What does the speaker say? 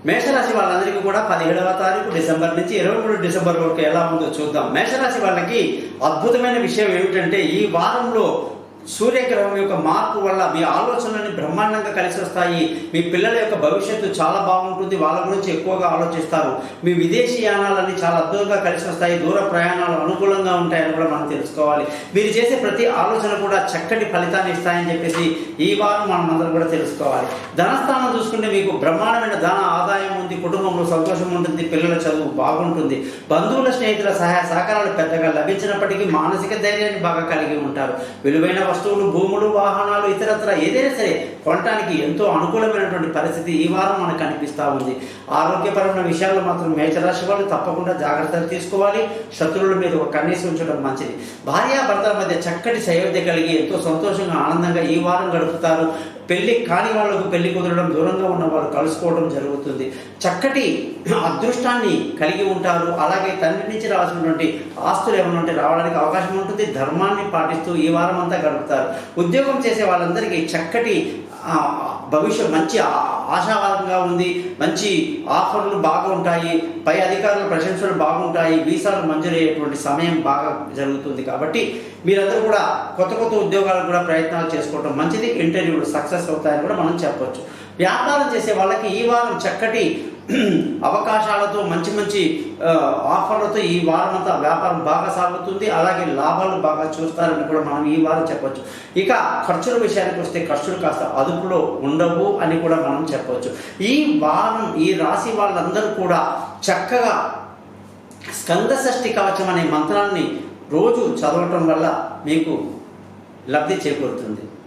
మేషరాశి వాళ్ళందరికీ కూడా 17వ తారీఖు డిసెంబర్ నుంచి 23 డిసెంబర్ వరకు ఎలా ఉందో చూద్దాం. మేషరాశి వాళ్ళకి అద్భుతమైన విషయం ఏమిటంటే ఈ వారంలో సూర్యగ్రహం యొక్క మార్పు వల్ల మీ ఆలోచనలన్నీ బ్రహ్మాండంగా కలిసి వస్తాయి. మీ పిల్లల యొక్క భవిష్యత్తు చాలా బాగుంటుంది, వాళ్ళ గురించి ఎక్కువగా ఆలోచిస్తారు. మీ విదేశీ యానాలన్నీ చాలా అద్భుతంగా కలిసి వస్తాయి, దూర ప్రయాణాలు అనుకూలంగా ఉంటాయని కూడా మనం తెలుసుకోవాలి. మీరు చేసే ప్రతి ఆలోచన కూడా చక్కటి ఫలితాన్ని ఇస్తాయని చెప్పేసి ఈ వారం మనం అందరం కూడా తెలుసుకోవాలి. ధనస్థానం చూసుకుంటే మీకు బ్రహ్మాండమైన ధన ఆదాయం ఉంది, కుటుంబంలో సంతోషం ఉంటుంది, పిల్లల చదువు బాగుంటుంది, బంధువుల స్నేహితుల సహాయ సహకారాలు పెద్దగా లభించినప్పటికీ మానసిక ధైర్యాన్ని బాగా కలిగి ఉంటారు. విలువైన వస్తువులు, భూములు, వాహనాలు, ఇతరత్ర ఏదైనా సరే కొనడానికి ఎంతో అనుకూలమైనటువంటి పరిస్థితి ఈ వారం మనకు కనిపిస్తూ ఉంది. ఆరోగ్యపరమైన విషయాల్లో మాత్రం మేషరాశి వాళ్ళు తప్పకుండా జాగ్రత్తలు తీసుకోవాలి. శత్రువుల మీద ఒక కన్నేసి ఉంచడం మంచిది. భార్యాభర్తల మధ్య చక్కటి సయోధ్య కలిగి ఎంతో సంతోషంగా ఆనందంగా ఈ వారం గడుపుతారు. పెళ్లి కాని వాళ్ళకు పెళ్లి కుదరడం, దూరంగా ఉన్న వాళ్ళు కలుసుకోవడం జరుగుతుంది. చక్కటి అదృష్టాన్ని కలిగి ఉంటారు. అలాగే తండ్రి నుంచి రావాల్సినటువంటి ఆస్తులు ఏమైనా ఉంటే రావడానికి అవకాశం ఉంటుంది. ధర్మాన్ని పాటిస్తూ ఈ వారం అంతా గడుపుతారు. ఉద్యోగం చేసే వాళ్ళందరికీ చక్కటి భవిష్యత్ మంచి ఆశావాదంగా ఉంది. మంచి ఆఫర్లు బాగా ఉంటాయి, పై అధికారుల ప్రశంసలు బాగుంటాయి, వీసాలు మంజూరయ్యేటువంటి సమయం బాగా జరుగుతుంది. కాబట్టి మీరందరూ కూడా కొత్త కొత్త ఉద్యోగాలకు కూడా ప్రయత్నాలు చేసుకోవడం మంచిది. ఇంటర్వ్యూలు సక్సెస్ అవుతాయని కూడా మనం చెప్పవచ్చు. వ్యాపారం చేసే వాళ్ళకి ఈ వారం చక్కటి అవకాశాలతో మంచి మంచి ఆఫర్లతో ఈ వారం అంతా వ్యాపారం బాగా సాగుతుంది. అలాగే లాభాలు బాగా చూస్తారని కూడా మనం ఈ వారం చెప్పవచ్చు. ఇక ఖర్చుల విషయానికి వస్తే ఖర్చులు కాస్త అదుపులో ఉండవు అని కూడా మనం చెప్పవచ్చు. ఈ వారం ఈ రాశి వాళ్ళందరూ కూడా చక్కగా స్కంద షష్ఠి కవచం అనే మంత్రాన్ని రోజు చదవటం వల్ల మీకు లబ్ధి చేకూరుతుంది.